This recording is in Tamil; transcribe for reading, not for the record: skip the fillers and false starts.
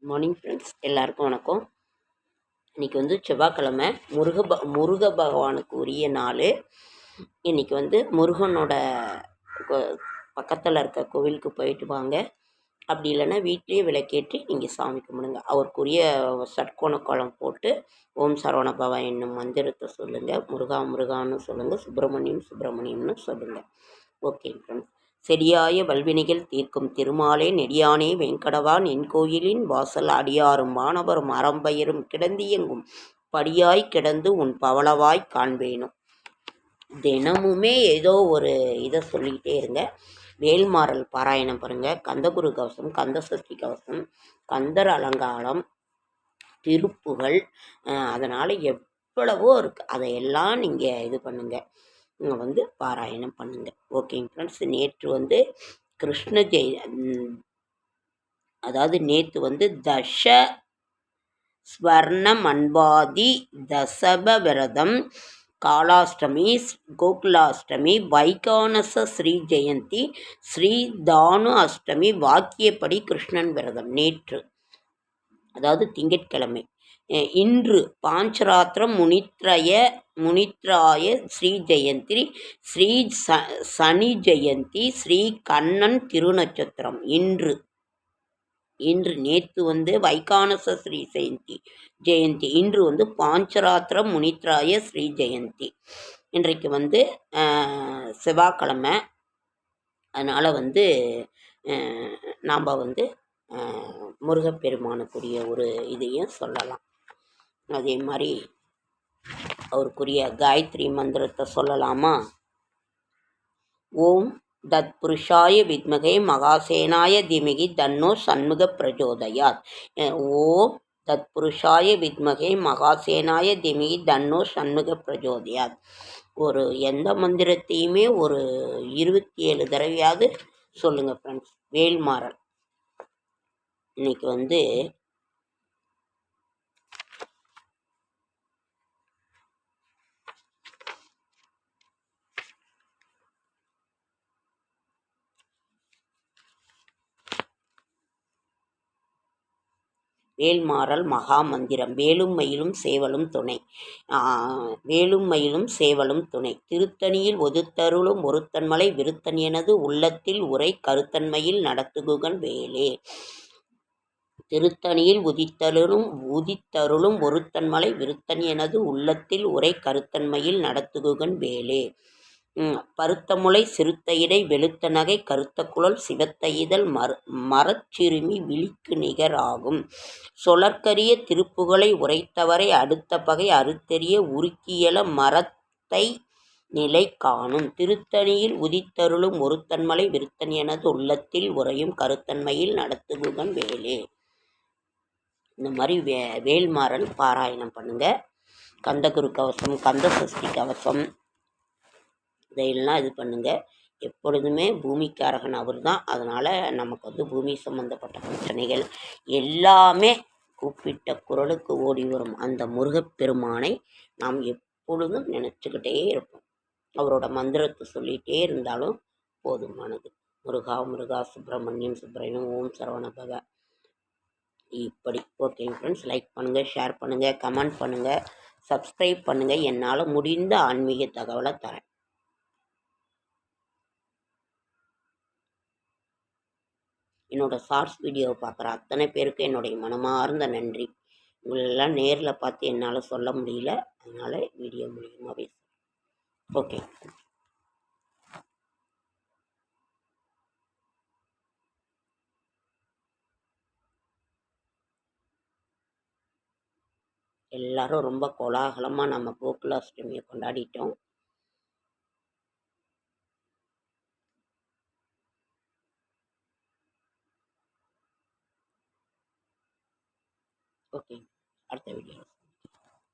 மார்னிங் ஃப்ரெண்ட்ஸ், எல்லாருக்கும் வணக்கம். இன்றைக்கி வந்து செவ்வாய்க்கிழமை, முருக பகவானுக்கு உரிய நாள். இன்றைக்கி வந்து முருகனோட பக்கத்தில் இருக்க கோவிலுக்கு போயிட்டு வாங்க. அப்படி இல்லைன்னா வீட்லேயே விளக்கேற்றி நீங்கள் சாமி கும்பிடுங்க. அவருக்குரிய சட்கோண கோலம் போட்டு ஓம் சரவண பவ என்னும் மந்திரத்தை சொல்லுங்கள். முருகா முருகான்னு சொல்லுங்கள். சுப்பிரமணியம் சுப்பிரமணியம்னு சொல்லுங்கள். Okay friends. செடியாய வல்வினைகள் தீர்க்கும் திருமாலே நெடியானே வெங்கடவா நின் கோயிலின் வாசல் அடியாரும் வானவரும் அறம்பயிரும் கிடந்தியங்கும் படியாய் கிடந்து உன் பவளவாய் காண்பேனும். தினமுமே ஏதோ ஒரு இதை சொல்லிக்கிட்டே இருங்க. வேல்மாறல் பாராயணம் பாருங்கள். கந்தகுரு கவசம், கந்தசஷ்டி கவசம், கந்தர் அலங்காரம், திருப்புகள், அதனால் எவ்வளவோ இருக்குது. அதையெல்லாம் நீங்கள் இது பண்ணுங்கள், நீங்கள் வந்து பாராயணம் பண்ணுங்கள். ஓகேங்க ஃப்ரெண்ட்ஸ். நேற்று வந்து கிருஷ்ண அதாவது நேற்று வந்து ஸ்வர்ண மண்பாதி தசப விரதம், காலாஷ்டமி, கோகுலாஷ்டமி, வைகானச ஸ்ரீ ஜெயந்தி, ஸ்ரீ தானு அஷ்டமி, வாக்கியப்படி கிருஷ்ணன் விரதம். நேற்று அதாவது திங்கட்கிழமை. இன்று பாஞ்சராத்திரம் முனித்ராய ஸ்ரீ ஜெயந்தி, ஸ்ரீ சனி ஜெயந்தி, ஸ்ரீ கண்ணன் திருநட்சத்திரம். இன்று நேற்று வந்து வைகானச ஸ்ரீ ஜெயந்தி, இன்று வந்து பாஞ்சராத்திரம் முனித்ராய ஸ்ரீ ஜெயந்தி. இன்றைக்கு வந்து செவ்வாய்க்கிழமை. அதனால் வந்து நாம் வந்து முருகப்பெருமானுக்குரிய ஒரு இதையும் சொல்லலாம். அதே மாதிரி அவருக்குரிய காயத்ரி மந்திரத்தை சொல்லலாமா? ஓம் தத் புருஷாய வித்மகே மகாசேனாய தீமகி தன்னோ சண்முக பிரஜோதயாத். ஓம் தத் புருஷாய வித்மகே மகாசேனாய தீமகி தன்னோ சண்முக பிரஜோதயாத். ஒரு எந்த மந்திரத்தையுமே ஒரு 27 தடவையாவது சொல்லுங்கள் ஃப்ரெண்ட்ஸ். வேல்மாறல். இன்னைக்கு வந்து வேல்மாறல் மகா மந்திரம். வேலும் மயிலும் சேவலும் துணை. வேலும் மயிலும் சேவலும் துணை. திருத்தணியில் ஒதுத்தருளும் ஒருத்தன்மலை விருத்தன் எனது உள்ளத்தில் உரை கருத்தன்மையில் நடத்துகுகன் வேலே. திருத்தணியில் உதித்தருளும் ஒருத்தன்மலை விருத்தன் எனது உள்ளத்தில் உரை கருத்தன்மையில் நடத்துகுகன் வேலே. பருத்தமுலை சிறுத்த இடை வெளுத்த நகை கருத்த குழல் சிவத்த இதழ் மரச்சிறுமி விழிக்கு நிகர் ஆகும். சொலற்கரிய திருப்புகளை உரைத்தவரை அடுத்த பகை அறுத்தெறிய உருக்கியல மரத்தை நிலை காணும். திருத்தணியில் உதித்தருளும் ஒருத்தன்மலை விருத்தன் எனது உள்ளத்தில் உரையும் கருத்தன்மையில் நடத்துகுகன் வேலே. இந்த மாதிரி வேல்மாறல் பாராயணம் பண்ணுங்க. கந்தகுரு கவசம், கந்த சஷ்டி கவசம், இதையெல்லாம் இது பண்ணுங்கள். எப்பொழுதுமே பூமிக்காரகன் அவர் தான். அதனால் நமக்கு வந்து பூமி சம்பந்தப்பட்ட பிரச்சனைகள் எல்லாமே கூப்பிட்ட குரலுக்கு ஓடி வரும் அந்த முருகப்பெருமானை நாம் எப்பொழுதும் நினச்சிக்கிட்டே இருப்போம். அவரோட மந்திரத்தை சொல்லிகிட்டே இருந்தாலும் போதுமானது. முருகா முருகா சுப்பிரமணியம் சுப்பிரமணியம் ஓம் சரவண பவ. இப்படி ஓகேங்க ஃப்ரெண்ட்ஸ். லைக் பண்ணுங்கள், ஷேர் பண்ணுங்கள், கமெண்ட் பண்ணுங்கள், சப்ஸ்கிரைப் பண்ணுங்கள். என்னால் முடிந்த ஆன்மீக தகவலை தரேன். என்னோடய ஷார்ட்ஸ் வீடியோவை பார்க்குற அத்தனை பேருக்கு என்னுடைய மனமார்ந்த நன்றி. உங்களெல்லாம் நேரில் பார்த்து என்னால் சொல்ல முடியல, அதனால் வீடியோ மூலியமாக பேசுகிறேன். ஓகே. எல்லாரும் ரொம்ப கோலாகலமாக நம்ம கோகுலாஷ்டமியை கொண்டாடிட்டோம். ஓகே, அடுத்த வீடியோ.